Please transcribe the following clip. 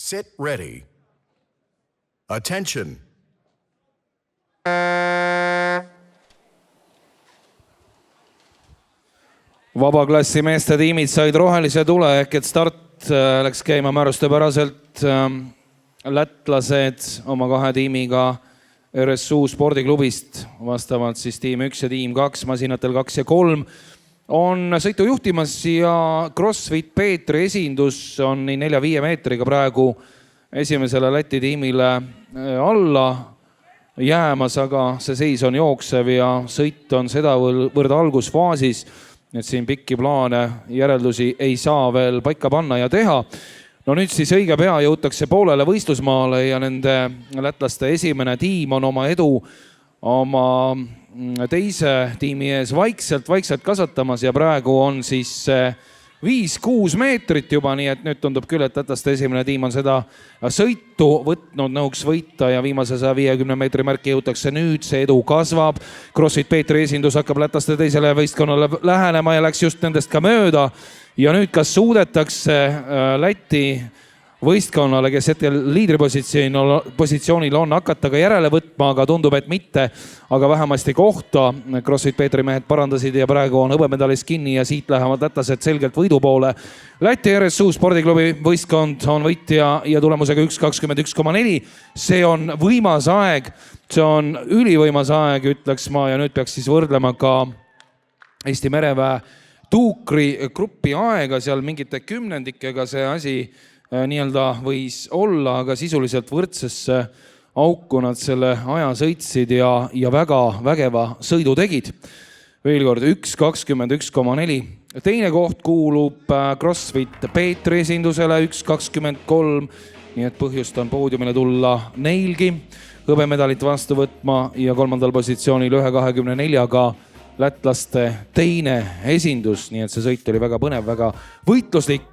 Sit ready. Attention. Vabaklassi meeste tiimid said rohelise tule ehk et start läks käima määrustepäraselt. Lätlased oma kahe tiimiga RSU spordiklubist vastavalt siis tiim 1 ja tiim 2, masinatel 2 ja 3 on sõitu juhtimas ja CrossFit Peetri esindus on nii 4-5 meetriga praegu esimesele Läti tiimile alla jäämas, aga see seis on jooksev ja sõit on sedavõrd algusfaasis, et siin pikki plaane järeldusi ei saa veel paika panna ja teha. No nüüd siis õige pea jõutakse poolele võistlusmaale ja nende lätlaste esimene tiim on oma edu oma teise tiimi ees vaikselt kasvatamas ja praegu on siis 5-6 meetrit juba, nii et nüüd tundub küll, et lätlaste esimene tiim on seda sõitu võtnud nõuks võita ja viimase 150 meetri märki jõutakse nüüd, see edu kasvab. CrossFit Peetri esindus hakkab lätlaste teisele võistkonnale lähenema ja läks just nendest ka mööda. Ja nüüd kas suudetakse Läti võistkonnale, kes hetkel liidripositsioonil on, hakata ka järele võtma, aga tundub, et mitte. Aga vähemasti kohta CrossFit Peetri mehed parandasid ja praegu on hõbemedalist kinni ja siit lähevad lätlased selgelt võidu poole. Läti RSU spordiklubi võistkond on võitja ja tulemusega 1.21,4. See on võimas aeg, see on ülivõimas aeg, ütleks ma, ja nüüd peaks siis võrdlema ka Eesti mereväe tuukri gruppi aega, seal mingite kümnendikega see asi nii-öelda võis olla, aga sisuliselt võrdsesse auku nad selle aja sõitsid ja väga vägeva sõidu tegid. Veel kord 1.21,4. Teine koht kuulub CrossFit Peetri esindusele 1.23, nii et põhjust on poodiumile tulla neilgi hõbemedalit vastu võtma ja kolmandal positsioonil 1.24-ga lätlaste teine esindus, nii et see sõit oli väga põnev, väga võitluslik